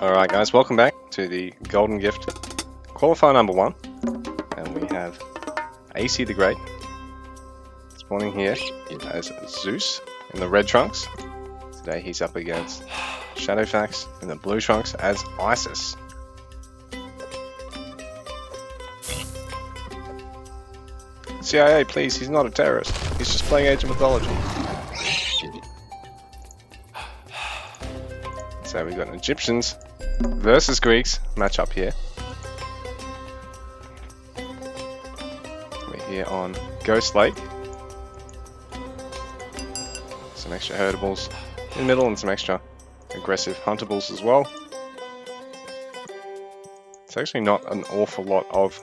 Alright guys, welcome back to the Golden Gift Qualifier number 1. And we have AC the Great spawning here as Zeus in the red trunks. Today he's up against Shadowfaxx in the blue trunks as Isis. CIA, please, he's not a terrorist. He's just playing Age of Mythology. So we've got Egyptians versus Greeks match up here. We're here on Ghost Lake. Some extra herdables in the middle and some extra aggressive huntables as well. It's actually not an awful lot of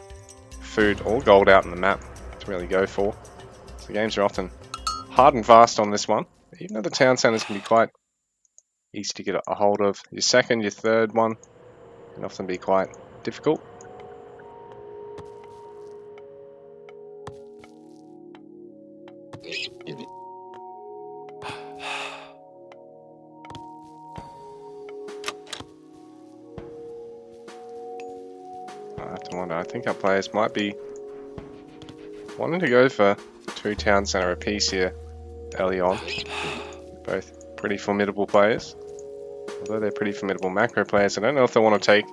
food or gold out in the map to really go for. So games are often hard and fast on this one, even though the town centers can be quite easy to get a hold of. Your second, your third one can often be quite difficult. I have to wonder, I think our players might be wanting to go for 2 town center apiece here early on. Both pretty formidable players. Although they're pretty formidable macro players, I don't know if they want to take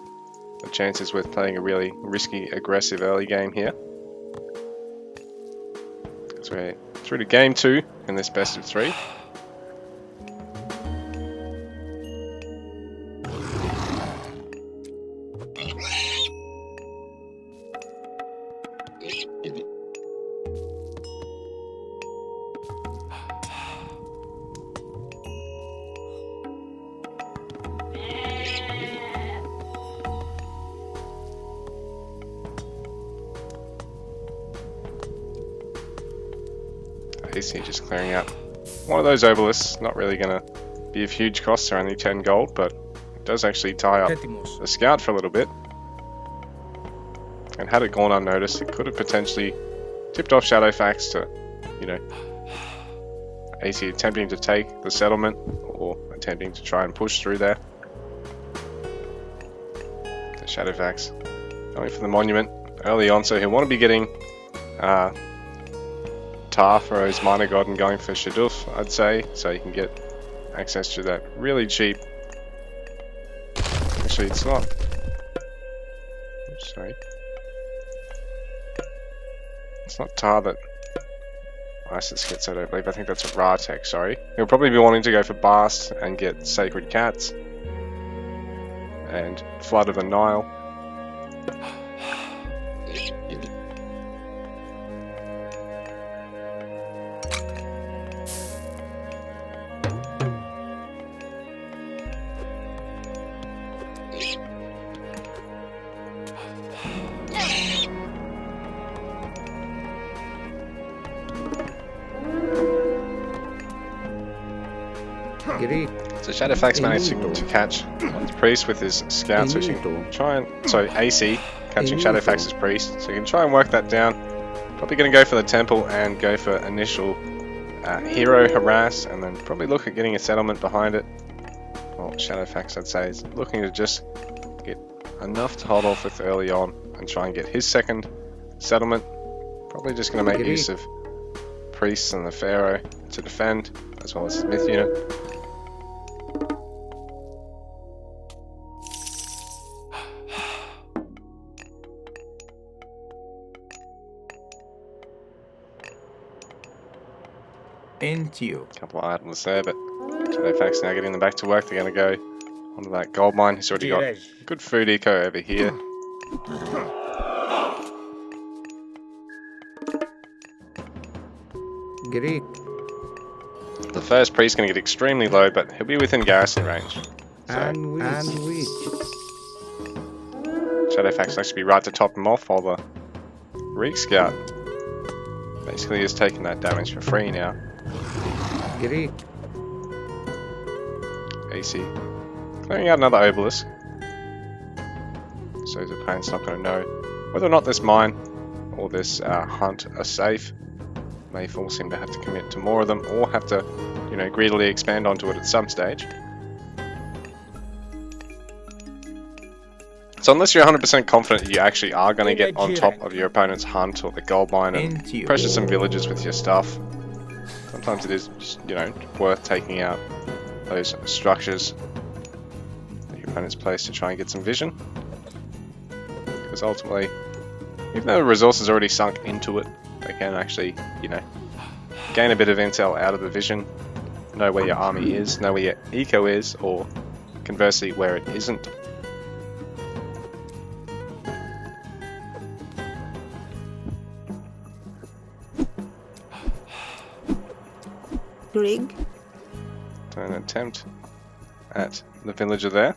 the chances with playing a really risky, aggressive early game here. So we're through to game 2 in this best of 3. AC just clearing out one of those obelisks. Not really going to be of huge cost, they're only 10 gold, but it does actually tie up the scout for a little bit. And had it gone unnoticed, it could have potentially tipped off Shadowfaxx to, you know, AC attempting to take the settlement or attempting to try and push through there. The Shadowfaxx going for the monument early on, so he'll want to be getting Tar for his minor god and going for Shaduf, I'd say, so you can get access to that really cheap. Actually, it's not. Oops, sorry. It's not Tar that Isis gets, I don't believe. I think that's a Ratek, sorry. He'll probably be wanting to go for Bast and get Sacred Cats and Flood of the Nile. So Shadowfaxx managed to catch the priest with his scout, so she can try and... Sorry, AC catching Shadowfaxx's priest, so you can try and work that down. Probably going to go for the temple and go for initial hero harass, and then probably look at getting a settlement behind it. Well, Shadowfaxx, I'd say, is looking to just get enough to hold off with early on and try and get his second settlement. Probably just going to make use of priests and the pharaoh to defend, as well as his myth unit. Couple of items there, but Shadowfaxx now getting them back to work. They're going to go onto that gold mine. He's already got good food eco over here. Great. The first priest going to get extremely low, but he'll be within garrison range. So Shadowfaxx will actually be right to top him off, while the Greek scout basically is taking that damage for free now. Great. AC clearing out another obelisk, so his opponent's not going to know whether or not this mine or this hunt are safe. May force him to have to commit to more of them, or have to, you know, greedily expand onto it at some stage. So unless you're 100% confident you actually are going to get on top of your opponent's hunt or the gold mine and pressure some villagers with your stuff, sometimes it is, you know, worth taking out those structures that your opponent's placed to try and get some vision. Because ultimately, even though the resource is already sunk into it, they can actually, you know, gain a bit of intel out of the vision, know where your army is, know where your eco is, or conversely where it isn't. Rig. An attempt at the villager there.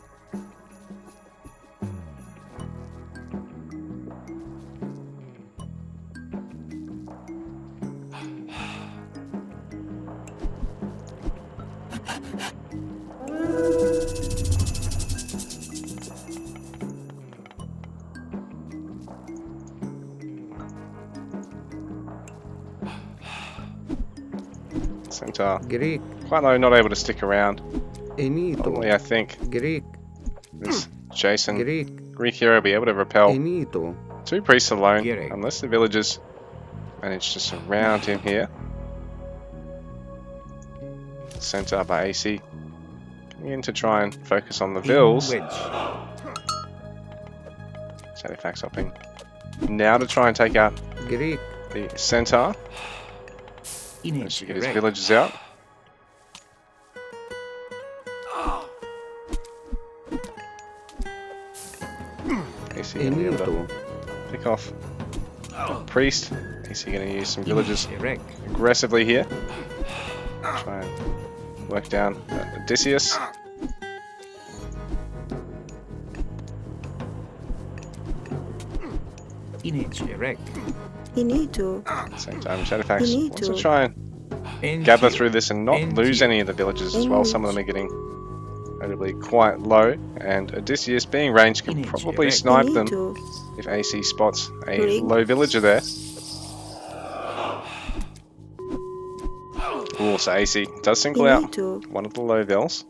Centaur. Greek. Quite low, not able to stick around. Enito. Only I think Greek. this Jason Greek. Greek hero will be able to repel Enito. 2 priests alone, Greek. unless the villagers manage to surround him here. Centaur by AC. Coming in to try and focus on the vills. Shadowfaxx hopping. Now to try and take out Greek. the Centaur. Managed to get his villagers out. AC going to be able to pick off priest. AC going to use some villagers aggressively here. Try and work down Odysseus. You need to. At the same time, Shadowfaxx wants to try and gather through this and not lose any of the villagers as well. Some of them are getting notably quite low, and Odysseus, being ranged, can probably snipe them if AC spots a low villager there. Ooh, so AC does single out one of the low vills.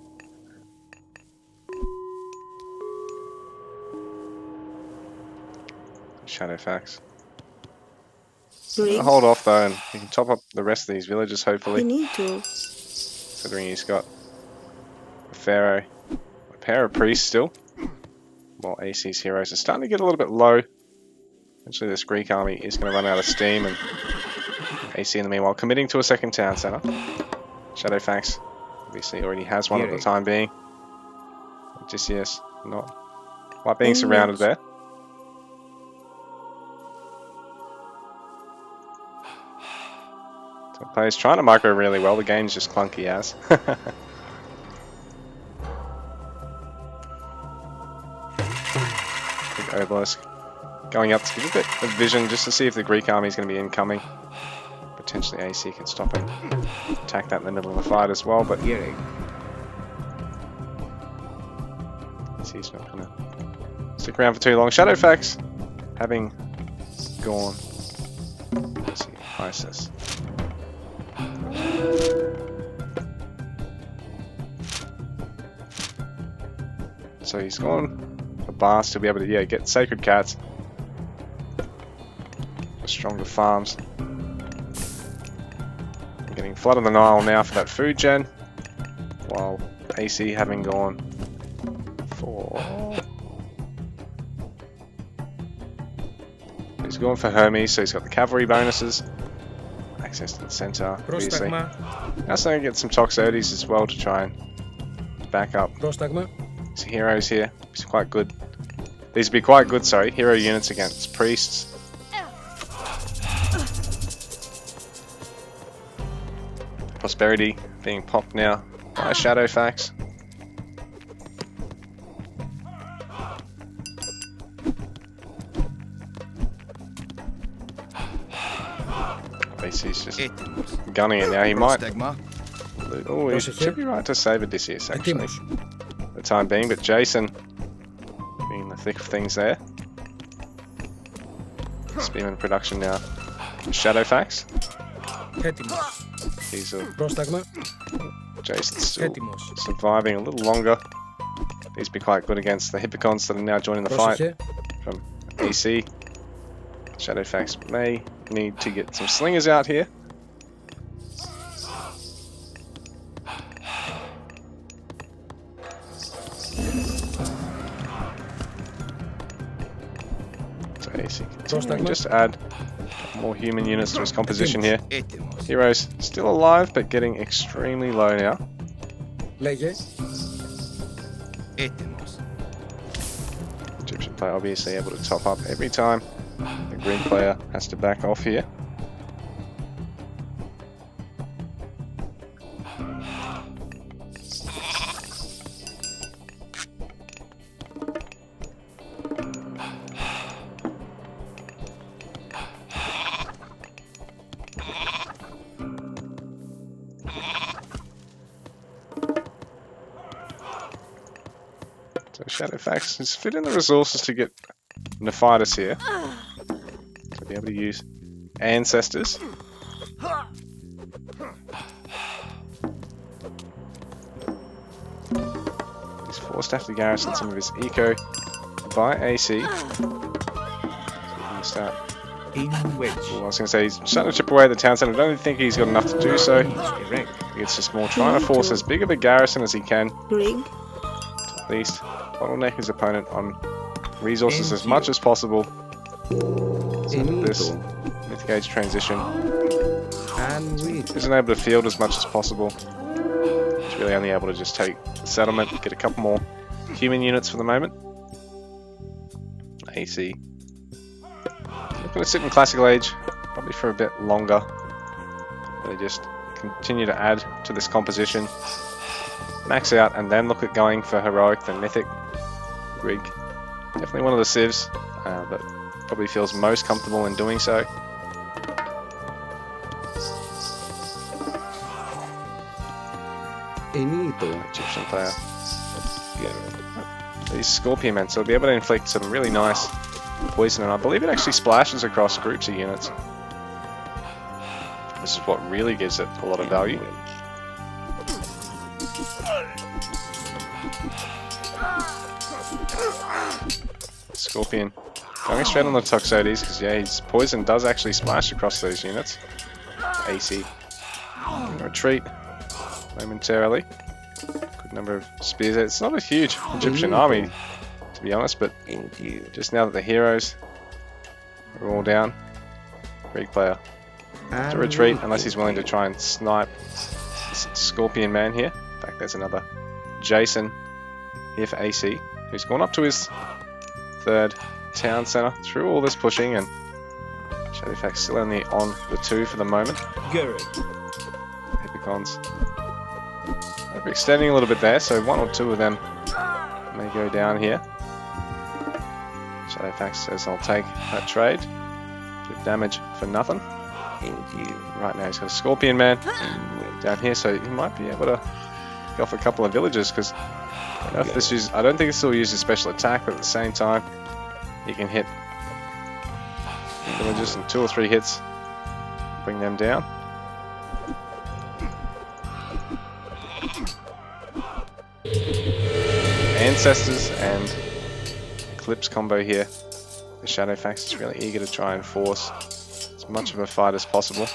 Shadowfaxx. Hold off though, and he can top up the rest of these villagers hopefully. Considering he's got a pharaoh, a pair of priests still, while AC's heroes are starting to get a little bit low. Eventually this Greek army is going to run out of steam, and AC in the meanwhile committing to a second town centre. Shadowfaxx obviously already has one at the time being. Odysseus not quite being surrounded there. So players trying to micro really well, the game's just clunky as. Big obelisk going up to give a bit of vision just to see if the Greek army is going to be incoming. Potentially AC can stop and attack that in the middle of the fight as well, but AC's not going to stick around for too long. Shadowfaxx having gone. Let's see, Isis. So he's gone for Bast to be able to get Sacred Cats for stronger farms. Getting Flood of the Nile now for that food gen, while AC having gone for... He's gone for Hermes, so he's got the cavalry bonuses. Access to the centaur, obviously. Now starting to get some Toxotes as well to try and back up his heroes here. He's quite good. These would be quite good, sorry, hero units against priests. Prosperity being popped now by Shadowfaxx. He's just gunning it now. He might. Oh, he should be right to save Odysseus actually for the time being, but Jason being in the thick of things there. Spearman production now. Shadowfaxx. He's a Jason's still surviving a little longer. These be quite good against the Hippicons that are now joining the fight from AC. Shadowfaxx may need to get some slingers out here. So AC continuing just to add more human units to his composition here. Heroes still alive, but getting extremely low now. Egyptian player obviously able to top up every time. The green player has to back off here. So Shadowfaxx is fitting the resources to get Nephitis here. To be able to use Ancestors. He's forced to have to garrison some of his eco by AC. So he can start. Well, I was going to say he's starting to chip away at the town center. I don't think he's got enough to do so. It's just more trying to force as big of a garrison as he can. To at least bottleneck his opponent on resources as much as possible. So this Mythic Age transition isn't able to field as much as possible. He's really only able to just take the settlement, get a couple more human units for the moment. AC. Not going to sit in Classical Age, probably for a bit longer. They just continue to add to this composition. Max out and then look at going for Heroic, then Mythic. Greek. Definitely one of the civs, but probably feels most comfortable in doing so. Egyptian player. These Scorpion Men, so they'll be able to inflict some really nice poison, and I believe it actually splashes across groups of units. This is what really gives it a lot of value. Scorpion going straight on the Toxotes because yeah, his poison does actually splash across those units. AC retreat momentarily. Good number of spears. It's not a huge Egyptian army, to be honest, but just now that the heroes are all down, Greek player to retreat unless he's willing to try and snipe this Scorpion Man here. In fact, there's another Jason here for AC, who's gone up to his third town center through all this pushing, and Shadowfaxx still only on the 2 for the moment. Hippicons extending a little bit there, so 1 or 2 of them may go down here. Shadowfaxx says, I'll take that trade. Give damage for nothing. Right now he's got a Scorpion Man down here, so he might be able to pick off a couple of villages, because I don't think this will use his special attack, but at the same time he can hit villages in 2 or 3 hits, bring them down. Ancestors and Eclipse combo here. The Shadowfaxx is really eager to try and force as much of a fight as possible.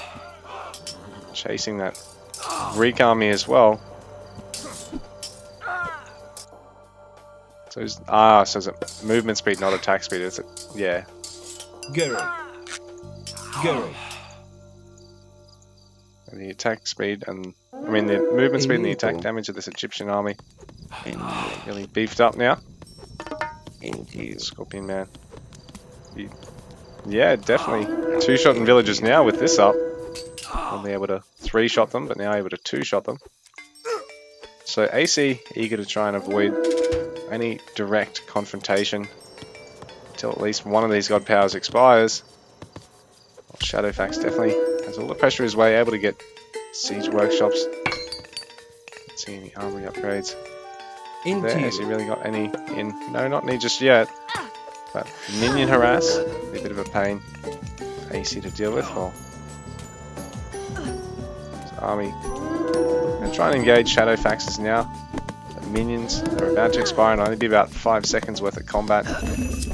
Chasing that Greek army as well. So it's a movement speed, not attack speed. It's yeah. And the attack speed and the movement speed and the attack damage of this Egyptian army really beefed up now. Scorpion Man. Yeah, definitely 2-shotting villages now with this up. Only able to 3-shot them, but now able to 2-shot them. So AC eager to try and avoid any direct confrontation until at least one of these god powers expires. Well, Shadowfaxx definitely has all the pressure his way, able to get siege workshops. Let's see any armory upgrades. There, has he really got any in? No, not any just yet. But minion harass, be a bit of a pain for AC to deal with. Well, his army try and engage Shadowfaxx now. The minions are about to expire and only be about 5 seconds worth of combat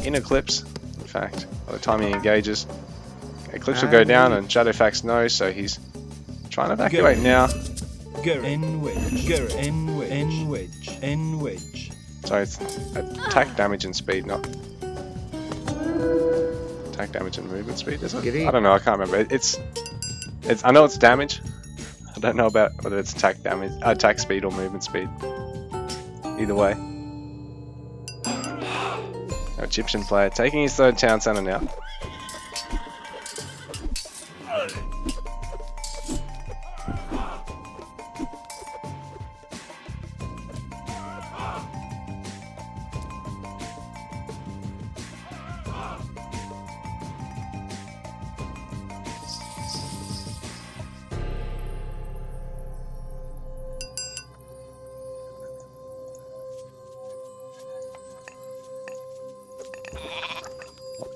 in Eclipse. In fact, by the time he engages, Eclipse will go down and Shadowfaxx knows, so he's trying to evacuate now. N wedge. So it's attack damage and speed, not attack damage and movement speed, is it? I don't know, I can't remember. It's I know it's damage. I don't know about whether it's attack damage, attack speed or movement speed. Either way. Our Egyptian player taking his third town center now.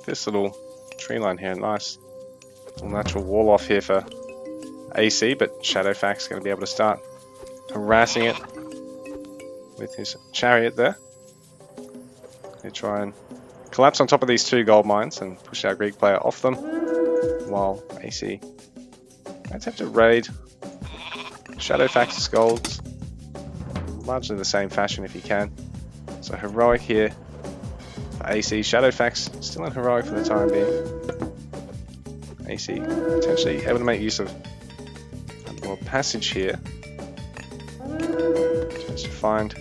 This little tree line here, nice little natural wall off here for AC, but Shadowfaxx is going to be able to start harassing it with his chariot there. They try and collapse on top of these 2 gold mines and push our Greek player off them, while AC might have to raid Shadowfaxx's golds, largely the same fashion if he can. So heroic here. AC, Shadowfaxx still in heroic for the time being. AC potentially able to make use of more passage here. Just to find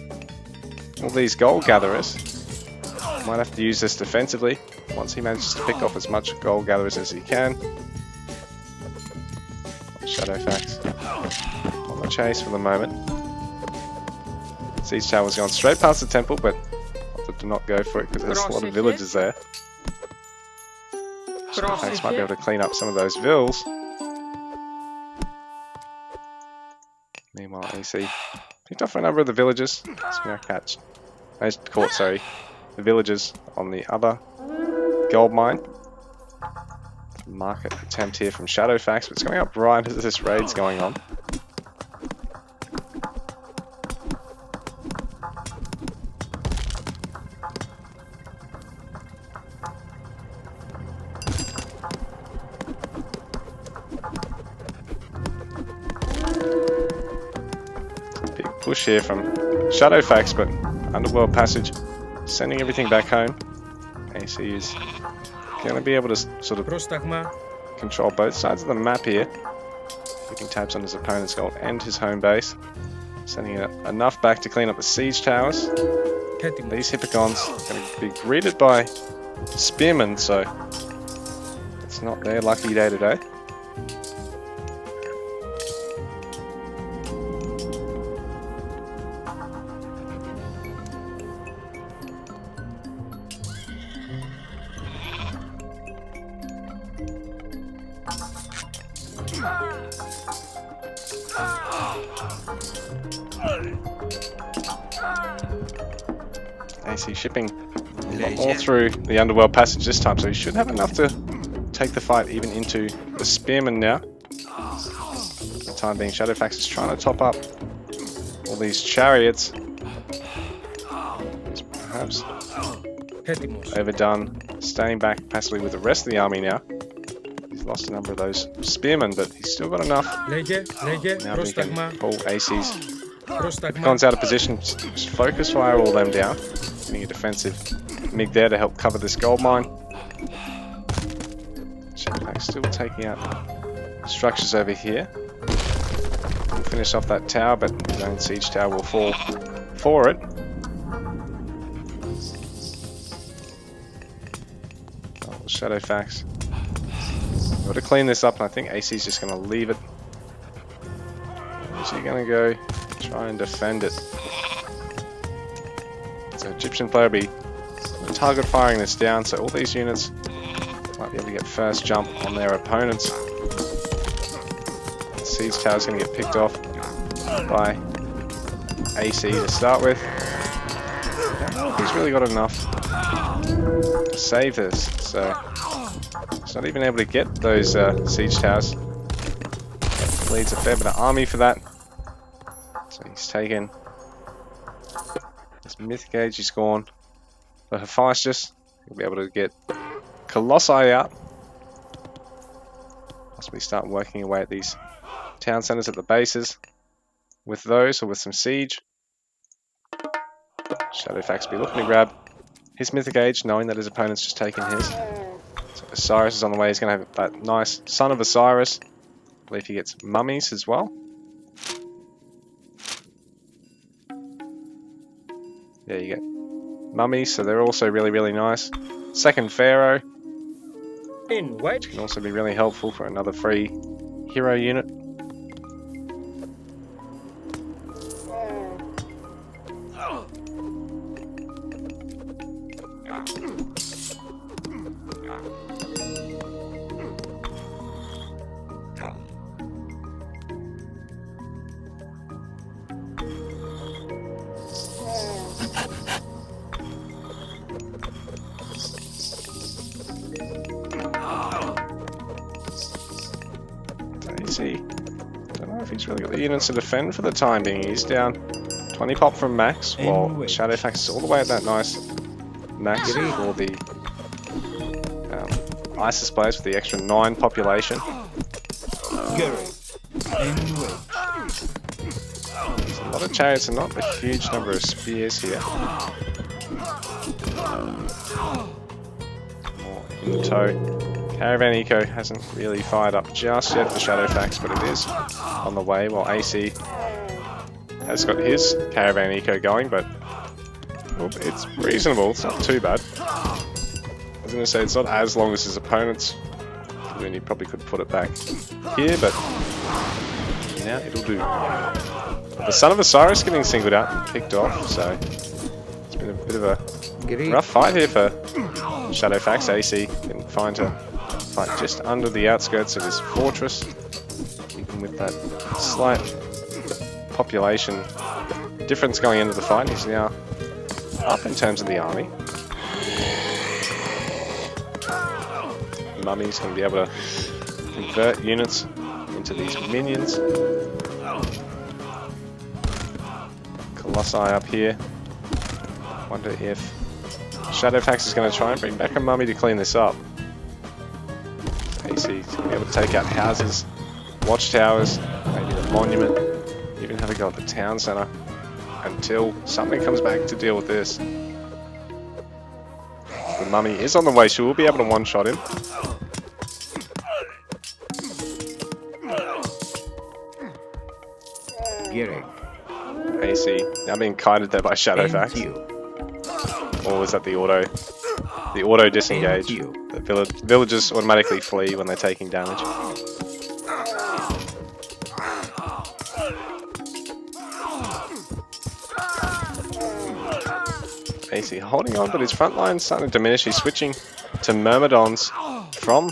all these gold gatherers. Might have to use this defensively once he manages to pick off as much gold gatherers as he can. Shadowfaxx on the chase for the moment. Siege Tower's gone straight past the temple, but to not go for it because there's a lot of villagers there. Shadowfaxx might be able to clean up some of those vills. Meanwhile, AC picked off a number of the villagers. Caught, sorry, the villagers on the other gold mine. Market attempt here from Shadowfaxx, but it's coming up right as this raid's going on. Push here from Shadowfaxx, but Underworld Passage sending everything back home. AC is going to be able to sort of control both sides of the map here. Taking tabs on his opponent's gold and his home base. Sending enough back to clean up the siege towers. These Hippogons are going to be greeted by spearmen, so it's not their lucky day today. AC shipping all through the Underworld Passage this time, so he should have enough to take the fight even into the Spearmen now. For the time being, Shadowfaxx is trying to top up all these chariots. It's perhaps overdone, staying back passively with the rest of the army now. He's lost a number of those Spearmen, but he's still got enough. Now he can pull AC's Hippogons out of position, just focus fire all them down. Getting a defensive MiG there to help cover this gold mine. Shadowfaxx still taking out structures over here. We'll finish off that tower, but his own siege tower will fall for it. Oh, Shadowfaxx got to clean this up, and I think AC's just going to leave it. Is he going to go try and defend it? So Egyptian player will be target firing this down, so all these units might be able to get first jump on their opponents. The siege tower is going to get picked off by AC to start with. I don't know if he's really got enough to save this, so he's not even able to get those siege towers. Needs a fair bit of army for that. So he's taken his Mythic Age, he's gone for Hephaestus. He'll be able to get Colossi out. As we start working away at these town centers at the bases. With those, or with some siege. Shadowfaxx be looking to grab his Mythic Age, knowing that his opponent's just taken his. So Osiris is on the way. He's going to have that nice Son of Osiris. I believe he gets mummies as well. Yeah, you get mummies, so they're also really, really nice. Second Pharaoh, which can also be really helpful for another free hero unit. Don't know if he's really got the units to defend for the time being. He's down 20 pop from max, while Shadowfaxx is all the way at that nice max for the ISIS players with the extra 9 population. There's a lot of chariots and not a huge number of spears here. More in tow. Caravan Eco hasn't really fired up just yet for Shadowfaxx, but it is on the way, while AC has got his Caravan Eco going, but it's reasonable, it's not too bad. I was going to say it's not as long as his opponent's, then he probably could put it back here, but now it'll do. But the Son of Osiris getting singled out and picked off, so it's been a bit of a rough fight here for Shadowfaxx. AC can find a fight just under the outskirts of his fortress, even with that slight population difference going into the fight. He's now up in terms of the army. Mummy's going to be able to convert units into these minions. Colossi up here. Wonder if Shadowfaxx is going to try and bring back a mummy to clean this up. AC is going to be able to take out houses, watchtowers, maybe the monument, even have a go at the town centre until something comes back to deal with this. The mummy is on the way, so we'll be able to one-shot him. AC now being kited there by Shadowfaxx. Or was that the auto? The auto disengage. The villagers automatically flee when they're taking damage. AC holding on, but his front line's starting to diminish. He's switching to Myrmidons from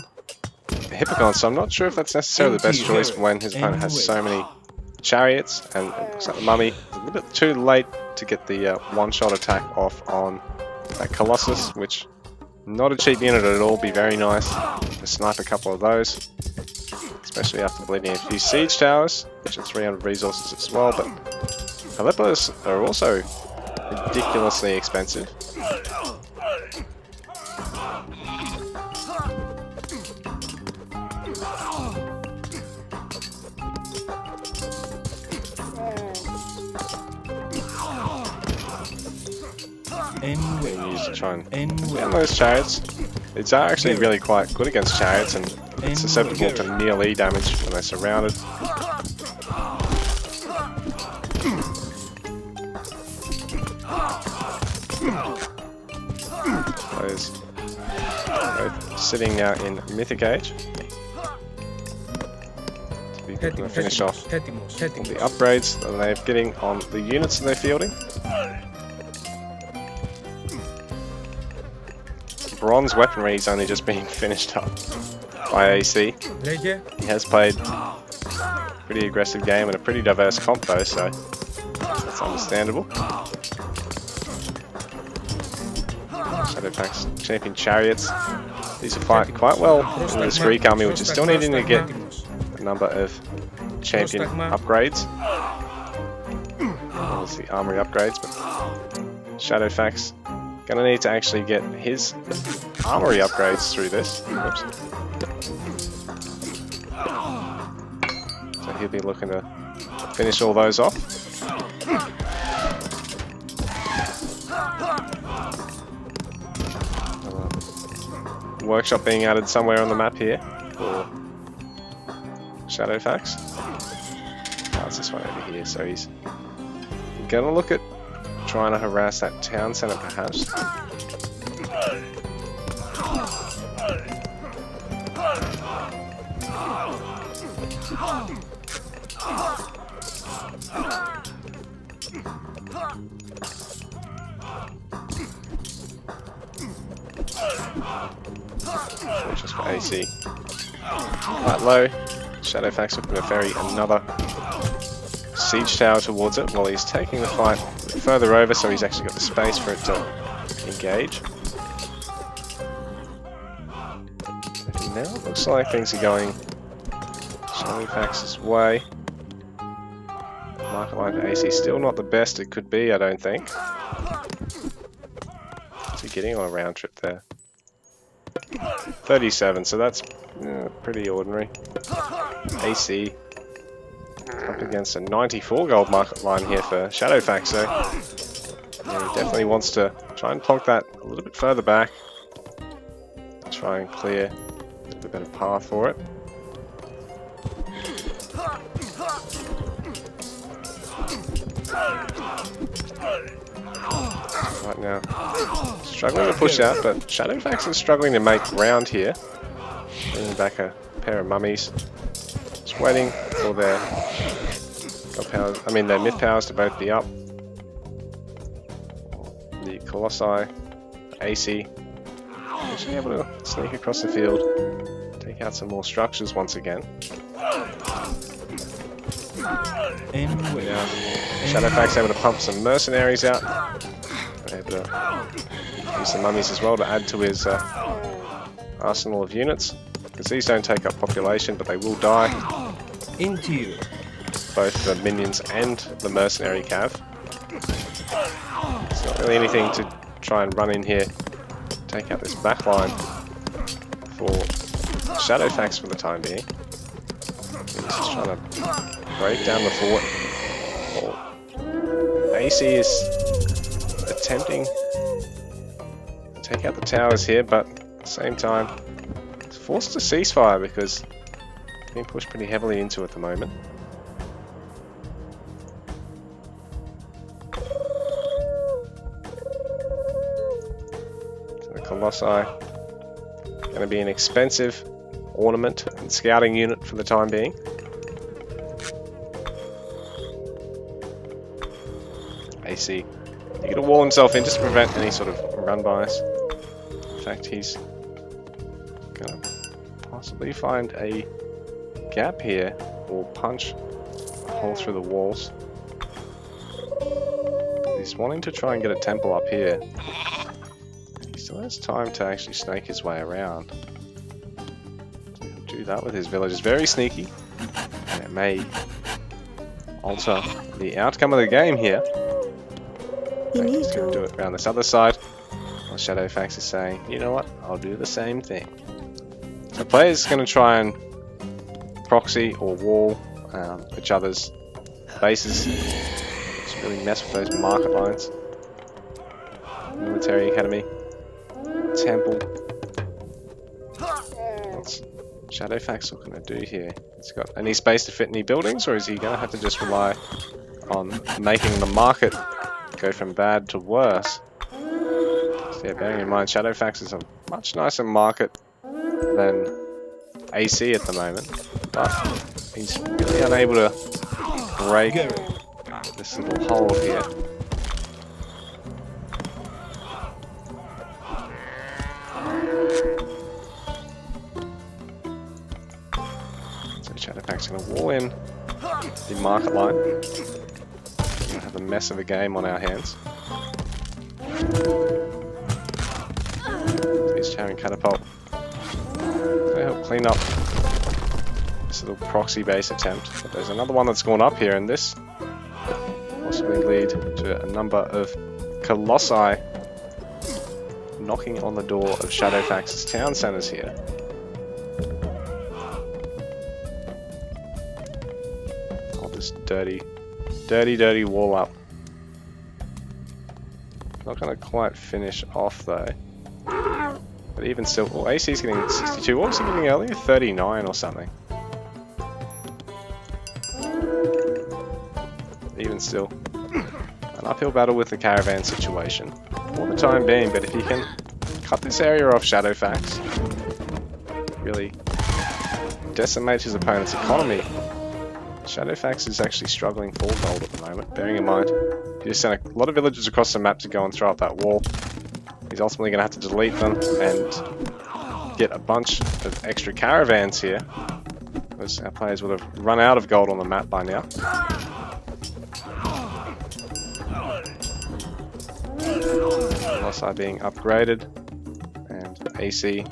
Hippogons, so I'm not sure if that's necessarily the best choice when his opponent has so many chariots, and it looks like the mummy is a little bit too late to get the one-shot attack off on that Colossus, which not a cheap unit at all. Be very nice to snipe a couple of those, especially after bleeding a few siege towers, which are 300 resources as well. But Aleppo's are also ridiculously expensive. Used to try and get those chariots. It's actually really quite good against chariots, and it's susceptible to melee damage when they're surrounded. Those both sitting now in Mythic Age. To be able to finish off all the upgrades that they're getting on the units that they're fielding. Bronze weaponry is only just being finished up by AC. He has played a pretty aggressive game and a pretty diverse comp though, so that's understandable. Shadowfaxx champion chariots. These are fighting quite well in this Greek army, which is still needing to get a number of champion upgrades. That's the armory upgrades, but Shadowfaxx gonna need to actually get his armory upgrades through this. Oops. So he'll be looking to finish all those off. Workshop being added somewhere on the map here for Shadowfaxx. Oh, it's this one over here, so he's gonna look at trying to harass that town centre perhaps. Just for AC. Quite low. Shadowfaxx looking to ferry another siege tower towards it while he's taking the fight a bit further over, so he's actually got the space for it to engage. And now it looks like things are going Shadowfaxx's way. Market line for AC still not the best it could be, I don't think. So getting on a round trip there. 37, so that's pretty ordinary. AC up against a 94 gold market line here for Shadowfaxx, so yeah, he definitely wants to try and plonk that a little bit further back. Try and clear a little bit better path for it. Right now, struggling to push out, but Shadowfaxx is struggling to make ground here. Bringing back a pair of mummies. Just waiting for their powers, their myth powers to both be up. The Colossi, AC, actually able to sneak across the field, take out some more structures once again. Shadowfaxx able to pump some mercenaries out. Able to use the mummies as well to add to his arsenal of units. Because these don't take up population, but they will die. Into you. Both the minions and the mercenary cav. It's not really anything to try and run in here, take out this back line for Shadowfaxx for the time being. He's just trying to break down the fort. AC is attempting to take out the towers here, but at the same time it's forced to ceasefire because it's being pushed pretty heavily into at the moment. So the Colossi going to be an expensive ornament and scouting unit for the time being. AC, you got to wall himself in just to prevent any sort of run-bys. In fact, he's going to possibly find a gap here or punch a hole through the walls. He's wanting to try and get a temple up here. He still has time to actually snake his way around. So he'll do that with his villagers. Very sneaky, and it may alter the outcome of the game here. He's going to do it around this other side. While Shadowfaxx is saying, you know what, I'll do the same thing. So players going to try and proxy or wall each other's bases. Just really mess with those market lines. Military Academy. Temple. What's Shadowfaxx looking to do here? He's got any space to fit any buildings, or is he going to have to just rely on making the market go from bad to worse? So yeah, bearing in mind Shadowfaxx is a much nicer market than AC at the moment, but he's really unable to break this little hole here. So Shadowfaxx is going to wall in the market line. Have a mess of a game on our hands. He's carrying catapult to help clean up this little proxy base attempt. But there's another one that's gone up here, and this possibly definitely lead to a number of Colossi knocking on the door of Shadowfax's town centers here. Oh, this dirty wall up. Not going to quite finish off though. But even still, oh, AC's getting 62. What was he getting earlier? 39 or something. Even still, an uphill battle with the caravan situation for the time being. But if you can cut this area off Shadowfaxx, really decimate his opponent's economy. Shadowfaxx is actually struggling for gold at the moment, bearing in mind he just sent a lot of villagers across the map to go and throw up that wall. He's ultimately going to have to delete them and get a bunch of extra caravans here, because our players would have run out of gold on the map by now. Colossi being upgraded, and AC,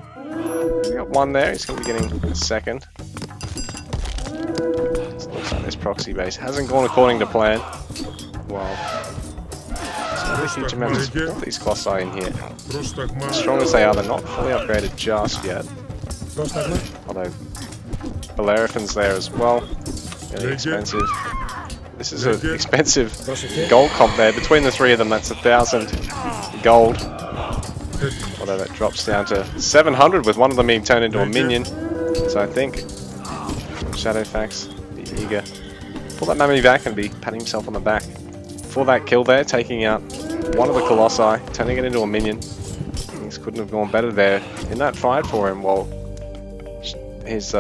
we got one there, he's going to be getting a second. Looks like this proxy base hasn't gone according to plan. Wow. So huge amounts of these Colossi in here. As strong as they are, they're not fully upgraded just yet. Although Bellerophon's there as well. Really expensive. This is an expensive gold comp there. Between the three of them, that's 1,000 gold. Although that drops down to 700 with one of them being turned into a minion. So I think Shadowfaxx be eager to pull that Mammy back and be patting himself on the back for that kill there, taking out one of the Colossi, turning it into a minion. Things couldn't have gone better there in that fight for him, while his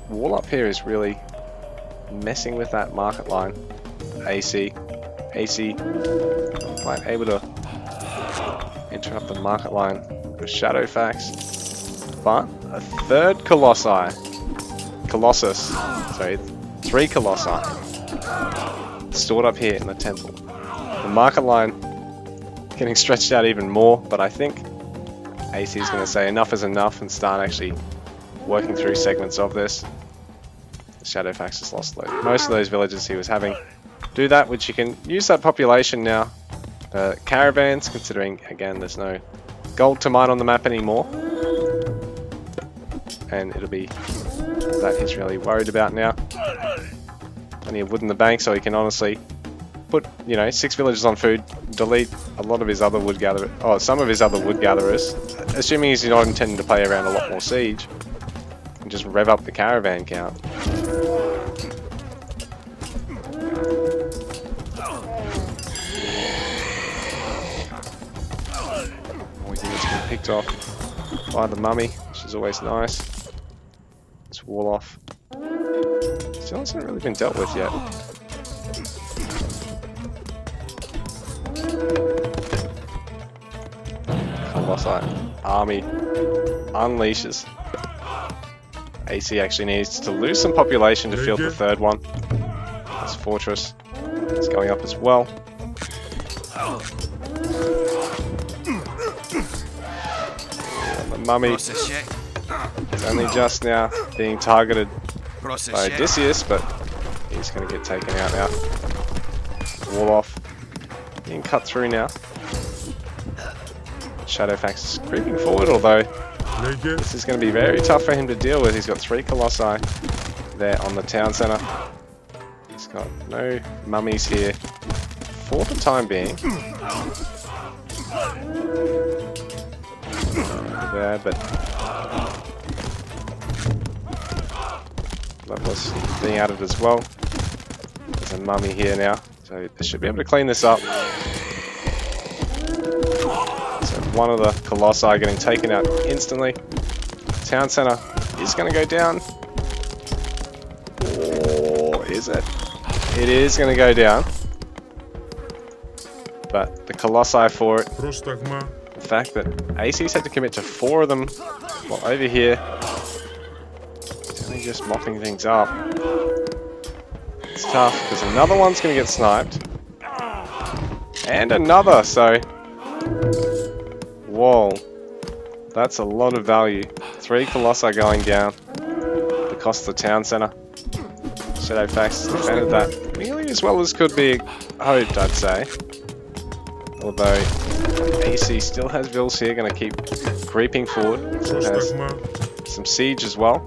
wall up here is really messing with that market line. AC quite able to interrupt the market line of Shadowfaxx, but a third three Colossi stored up here in the temple. The market line getting stretched out even more, but I think AC is going to say enough is enough and start actually working through segments of this. Shadowfaxx has lost most of those villages he was having. Do that, which you can use that population now. Caravans, considering again there's no gold to mine on the map anymore, and it'll be that he's really worried about now. Plenty of wood in the bank, so he can honestly put 6 villages on food, delete a lot of his other wood gatherers, some of his other wood gatherers, assuming he's not intending to play around a lot more siege, and just rev up the caravan count. Picked off by the mummy, which is always nice. This wall off still hasn't really been dealt with yet. Colossi army unleashes. AC actually needs to lose some population to field the third one. This fortress is going up as well. Mummy is only just now being targeted by Odysseus, but he's going to get taken out now. Wall off, being cut through now. Shadowfaxx is creeping forward, although this is going to be very tough for him to deal with. He's got 3 Colossi there on the town centre. He's got no mummies here for the time being. There, but Leveless being added as well. There's a mummy here now, so they should be able to clean this up. So one of the Colossi getting taken out instantly. Town centre is going to go down. Or is it? It is going to go down. But the Colossi for it. The fact that AC's had to commit to 4 of them, while over here it's only just mopping things up. It's tough because another one's going to get sniped, and another. So, whoa, that's a lot of value. 3 Colossi going down. The cost of the town centre. Shadowfaxx defended that nearly as well as could be hoped, I'd say. Although AC still has Vils here, going to keep creeping forward. Still has some siege as well.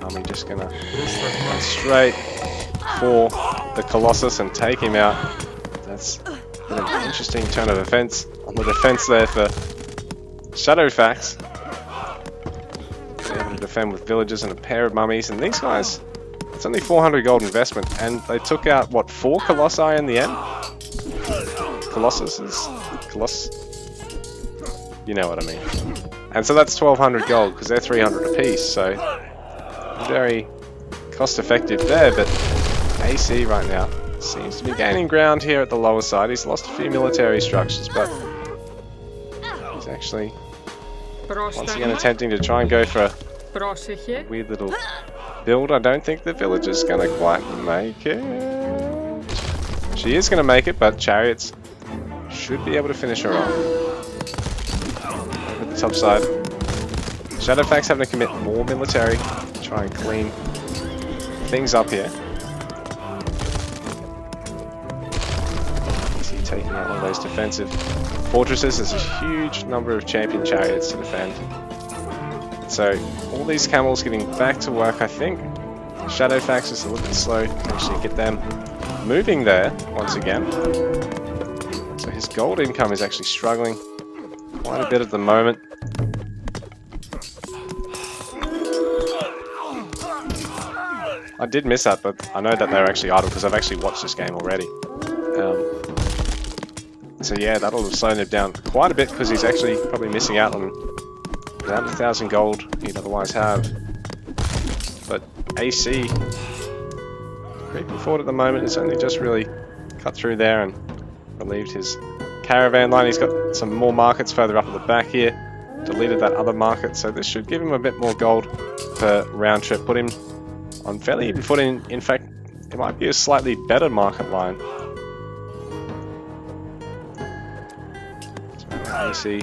Army just going to run straight for the Colossus and take him out. That's been an interesting turn of events on the defense there for Shadowfaxx. They're able to defend with villagers and a pair of mummies, and these guys, it's only 400 gold investment, and they took out, what, 4 Colossi in the end? Colossus? You know what I mean. And so that's 1200 gold, because they're 300 apiece, so very cost effective there, but AC right now seems to be gaining ground here at the lower side. He's lost a few military structures, but he's actually once again attempting to try and go for a weird little build. I don't think the villager's going to quite make it. She is going to make it, but chariots should be able to finish her off. Over the top side. Shadowfaxx having to commit more military to try and clean things up here. Taking out one of those defensive fortresses. There's a huge number of champion chariots to defend. So all these camels getting back to work, I think. Shadowfaxx is a little bit slow to actually get them moving there once again. So his gold income is actually struggling quite a bit at the moment. I did miss that, but I know that they're actually idle because I've actually watched this game already. So yeah, that'll have slowed him down quite a bit because he's actually probably missing out on around 1,000 gold he'd otherwise have. But AC, creeping forward at the moment, has only just really cut through there and relieved his caravan line. He's got some more markets further up at the back here, deleted that other market, so this should give him a bit more gold per round trip, put him on fairly even footing. In fact, it might be a slightly better market line. AC,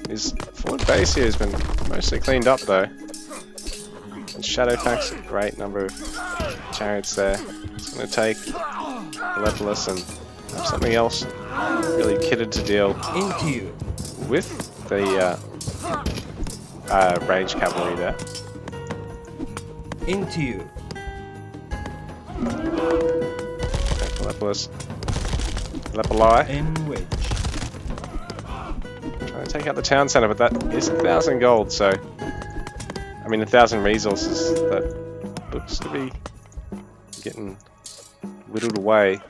his forward base here has been mostly cleaned up though. And Shadowfaxx, a great number of chariots there. It's going to take Lepolis and have something else really kitted to deal with the range cavalry there. Into you. Lepolis. Lepoli. In which? Trying to take out the town centre, but that is 1,000 gold, so... I mean, 1,000 resources that looks to be getting whittled away.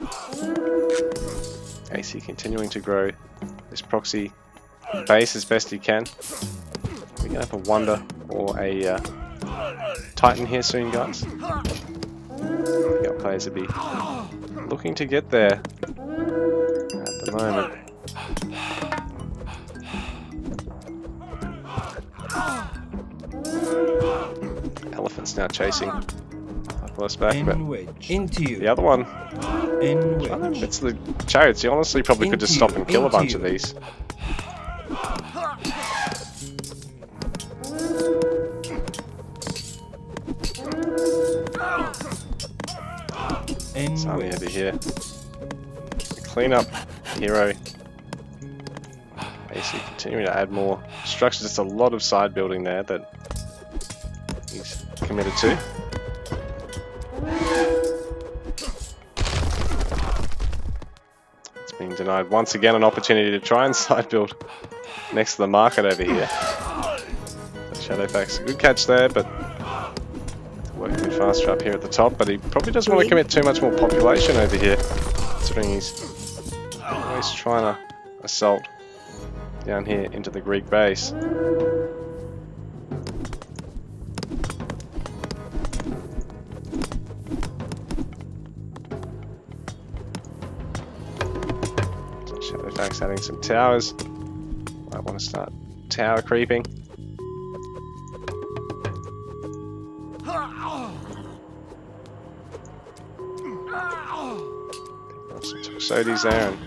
AC continuing to grow this proxy base as best he can. We're going to have a Wonder or a Titan here soon, guys. The players will be looking to get there at the moment. Elephant's now chasing Lepolis back, but the other one, it's the chariots. You honestly probably could just stop and kill a bunch of these. This army over here. Clean up hero. Basically continuing to add more structures. Just a lot of side building there that he's committed to. It's being denied once again an opportunity to try and side build next to the market over here. Shadowfaxx, a good catch there, but working a bit faster up here at the top, but he probably doesn't want to commit too much more population over here, considering he's always trying to assault down here into the Greek base. Shadowfaxx adding some towers. Might want to start tower creeping. Some Toxotes there and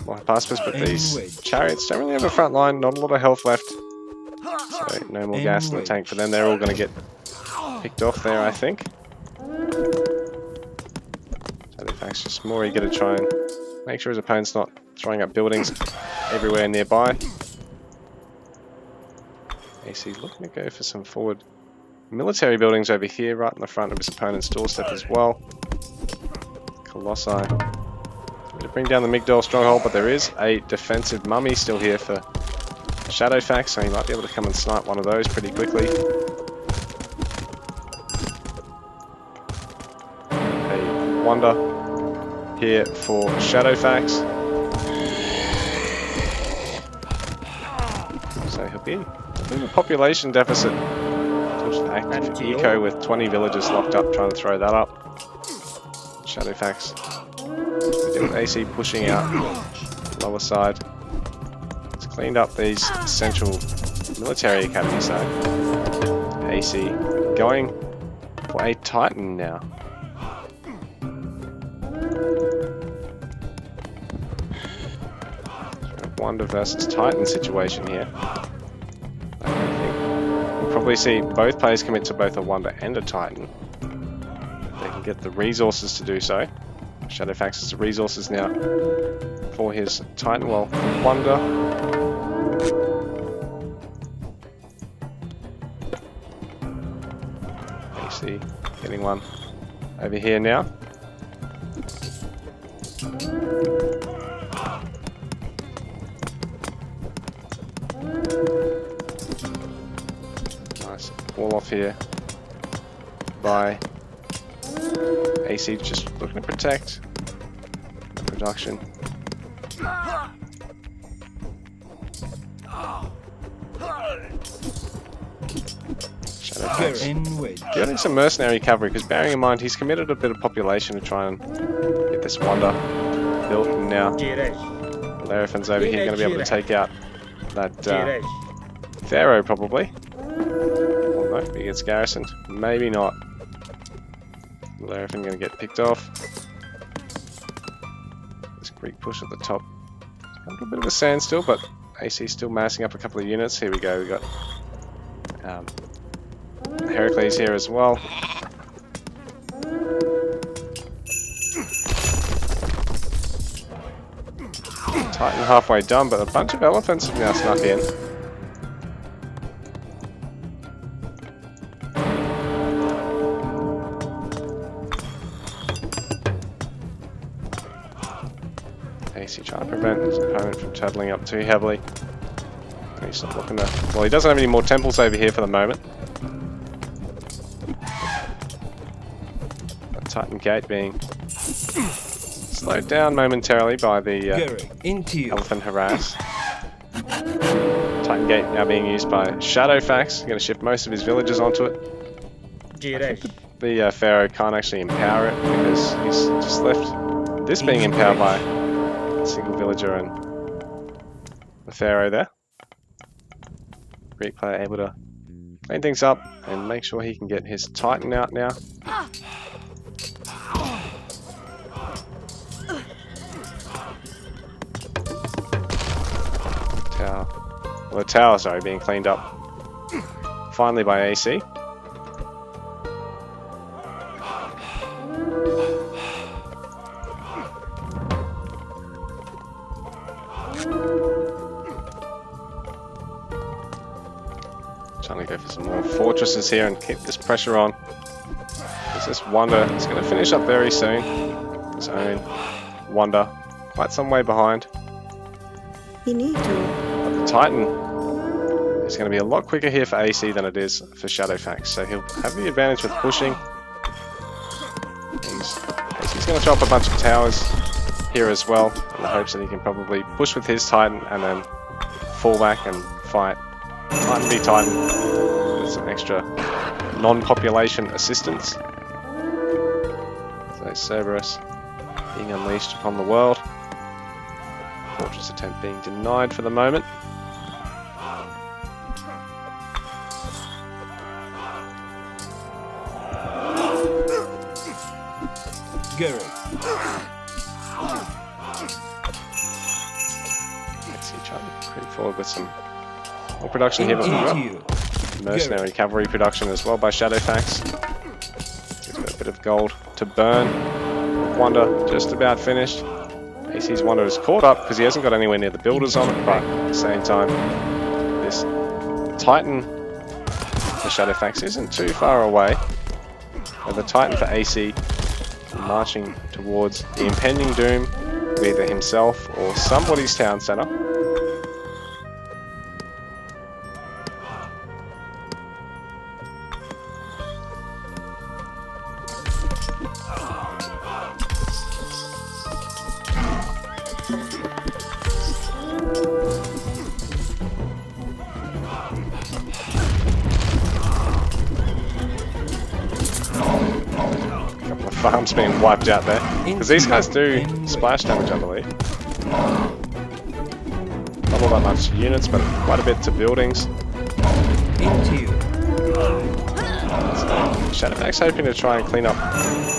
more Hypaspis, but these chariots don't really have a front line, not a lot of health left. So No more gas in the tank for them. They're all going to get picked off there, I think. Shadowfaxx just more eager to try and make sure his opponent's not throwing up buildings everywhere nearby. AC looking to go for some forward military buildings over here, right in the front of his opponent's doorstep as well. Colossi to bring down the Migdol stronghold, but there is a defensive mummy still here for Shadowfaxx, so he might be able to come and snipe one of those pretty quickly. A wonder here for Shadowfaxx. So he'll be in a bit of a population deficit. Active eco with 20 villagers locked up, trying to throw that up. Shadowfaxx with AC pushing out lower side. It's cleaned up these central military academy side. AC going for a Titan now. Wonder versus Titan situation here. Probably see both players commit to both a Wonder and a Titan. If they can get the resources to do so. Shadowfaxx has the resources now for his Titan. Well, Wonder. AC getting one over here now. Wall off here by AC, just looking to protect the production. Shadowfaxx getting some mercenary cavalry, because bearing in mind he's committed a bit of population to try and get this Wonder built, and now Laraffin's over here going to be able to take out that Pharaoh probably. He gets garrisoned. Maybe not. Larafin going to get picked off. This Greek push at the top. A little bit of a standstill, but AC still massing up a couple of units. Here we go. We got Heracles here as well. Titan halfway done, but a bunch of elephants have now snuck in. AC trying to prevent his opponent from travelling up too heavily. He's not looking to... Well, he doesn't have any more temples over here for the moment. That Titan gate being slowed down momentarily by the elephant harass. Titan gate now being used by Shadowfaxx. He's going to shift most of his villagers onto it. The Pharaoh can't actually empower it because he's just left this being empowered by a single villager and the Pharaoh there. Greek player able to clean things up and make sure he can get his Titan out now. The tower, sorry, being cleaned up finally by AC. Trying to go for some more fortresses here and keep this pressure on. Because this Wonder is going to finish up very soon. His own Wonder, quite some way behind. You need to. But the Titan is going to be a lot quicker here for AC than it is for Shadowfaxx, so he'll have the advantage with pushing. He's going to throw up a bunch of towers here as well, in the hopes that he can probably push with his Titan and then fall back and fight Titan v Titan with some extra non-population assistance. So Cerberus being unleashed upon the world. Fortress attempt being denied for the moment. Gary. Let's see, trying to creep forward with some more production here, but mercenary cavalry production as well by Shadowfaxx. He's got a bit of gold to burn. Wonder just about finished. AC's Wonder is caught up because he hasn't got anywhere near the builders on it, but at the same time, this Titan for Shadowfaxx isn't too far away. And the Titan for AC marching towards the impending doom of either himself or somebody's town centre. Farms being wiped out there because these guys do splash damage, I believe. Not all that much units, but quite a bit to buildings. Shadowfaxx hoping to try and clean up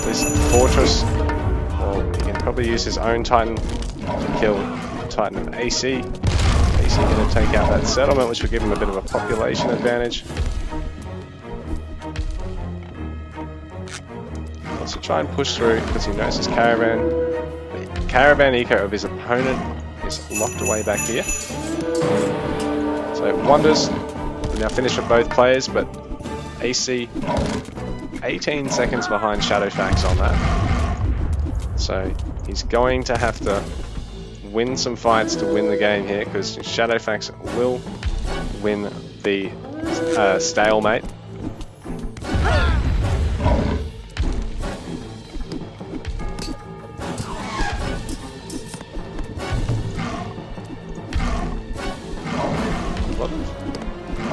this fortress. Well, he can probably use his own Titan to kill the Titan of AC. AC going to take out that settlement, which will give him a bit of a population advantage. To try and push through because he knows his caravan. The caravan eco of his opponent is locked away back here. So Wonders will now finish with both players, but AC 18 seconds behind Shadowfaxx on that. So he's going to have to win some fights to win the game here because Shadowfaxx will win the stalemate.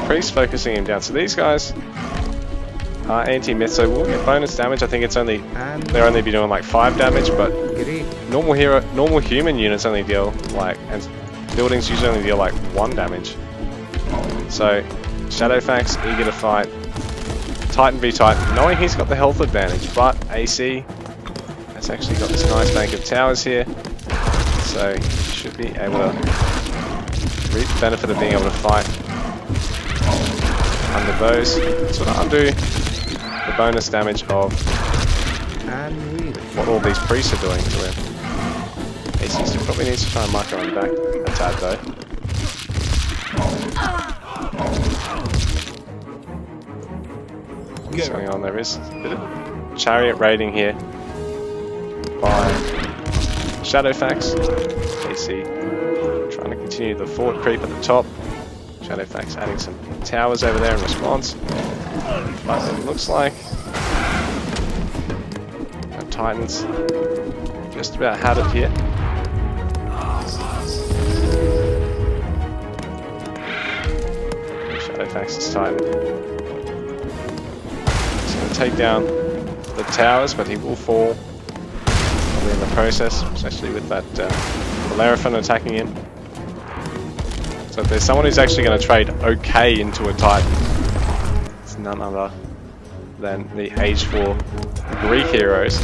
Priest focusing him down. So these guys are anti-myth, so we'll get bonus damage. I think it's only they'll only be doing like 5 damage, but normal human units only deal like, and buildings usually only deal like 1 damage. So Shadowfaxx eager to fight Titan v Titan, knowing he's got the health advantage, but AC has actually got this nice bank of towers here, so he should be able to reap the benefit of being able to fight under those. Sort of undo the bonus damage of what all these priests are doing to him. AC still probably needs to try and mark her own back a tad though. What's going on? There is a bit of chariot raiding here by Shadowfaxx. AC trying to continue the fort creep at the top. Shadowfaxx adding some towers over there in response. But it looks like the Titans just about had it here. Shadowfaxx's Titan. He's going to take down the towers, but he will fall probably in the process, especially with that Bellerophon attacking him. So if there's someone who's actually going to trade okay into a Titan, it's none other than the Age 4 Greek heroes.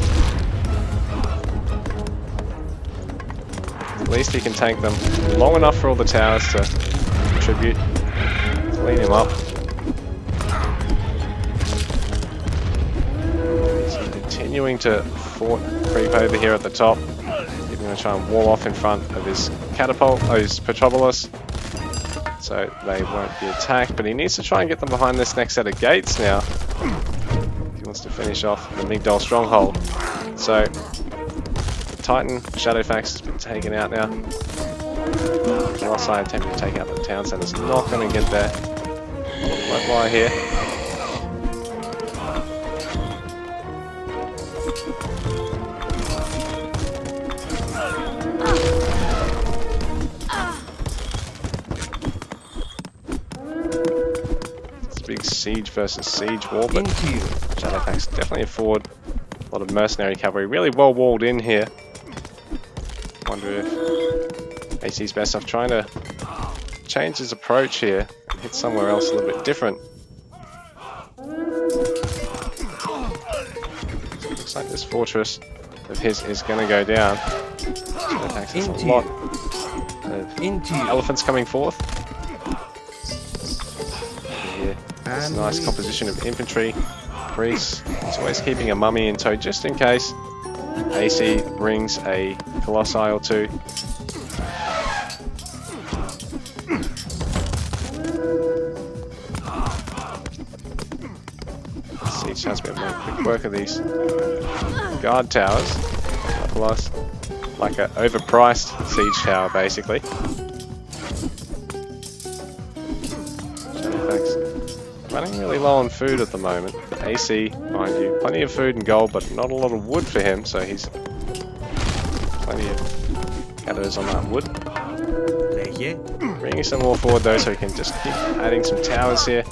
At least he can tank them long enough for all the towers to contribute, clean him up. He's continuing to fort creep over here at the top. He's going to try and wall off in front of his catapult, his Petropolis, so they won't be attacked, but he needs to try and get them behind this next set of gates now. He wants to finish off the Migdol stronghold. So the Titan Shadowfaxx has been taken out now. Whilst I attempt to take out the town centre, it's not going to get there. Won't lie here. Big siege versus siege war, but Shadowfaxx definitely afford a lot of mercenary cavalry. Really well walled in here. Wonder if AC's best off trying to change his approach here and hit somewhere else a little bit different. So it looks like this fortress of his is going to go down. Shadowfaxx has a lot of elephants coming forth. Here. It's a nice composition of infantry, priests. He's always keeping a mummy in tow just in case AC brings a colossi or two. Siege has been making quick work of these guard towers. Like an overpriced siege tower, basically. Shadowfaxx running really low on food at the moment. AC, mind you, plenty of food and gold, but not a lot of wood for him, so he's plenty of shadows on that wood. Bringing some more forward though, so he can just keep adding some towers here.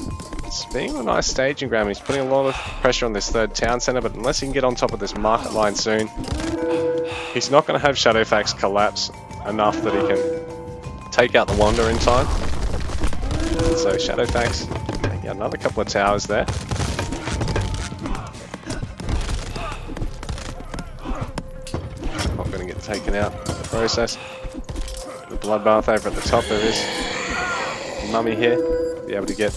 It's being a nice staging ground. He's putting a lot of pressure on this third town centre, but unless he can get on top of this market line soon, he's not going to have Shadowfaxx collapse enough that he can take out the Wander in time. And so Shadowfaxx taking another couple of towers there. Not going to get taken out in the process. The bloodbath over at the top. There is mummy here. Be able to get.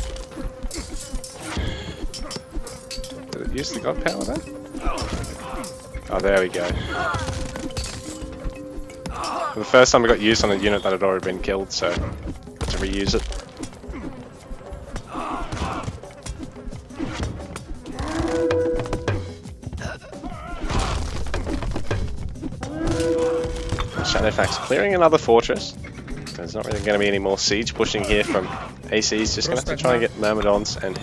Did it use the god power then? Oh, there we go. For the first time it got used on a unit that had already been killed, so got to reuse it. Shadowfaxx clearing another fortress. There's not really going to be any more siege pushing here from AC. He's just going to have to try and get Myrmidons and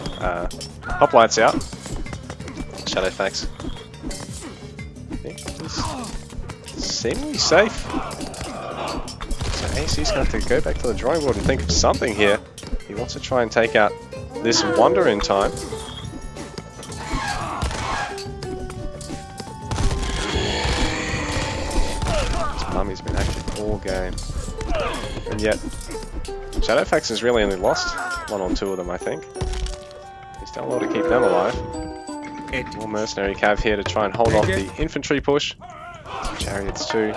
Hoplites out. Shadowfaxx he's seemingly safe. So AC's going to have to go back to the drawing board and think of something here. He wants to try and take out this Wander in time. This mummy's been active all game. And yet, Shadowfaxx has really only lost one or two of them, I think. He's done well to keep them alive. More mercenary cav here to try and hold off the infantry push. Some chariots too.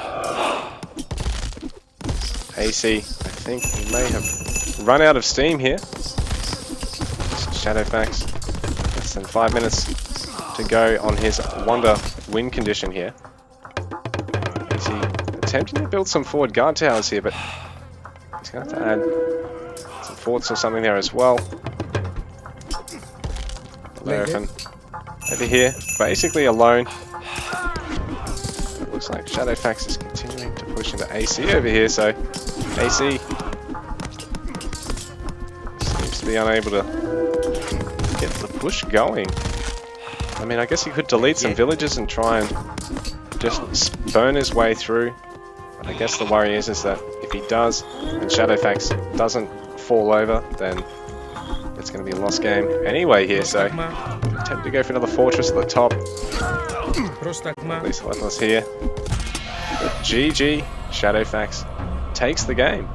AC, I think he may have run out of steam here. Shadowfaxx, less than 5 minutes to go on his Wander win condition here. AC attempting to build some forward guard towers here, but he's going to have to add some forts or something there as well. Leviathan over here, basically alone. It looks like Shadowfaxx is continuing to push into AC over here, so AC seems to be unable to get the push going. I mean, I guess he could delete some villages and try and just burn his way through. But I guess the worry is that if he does, and Shadowfaxx doesn't fall over, then it's going to be a lost game anyway here, so attempt to go for another fortress at the top. At least let us here. But GG, Shadowfaxx takes the game.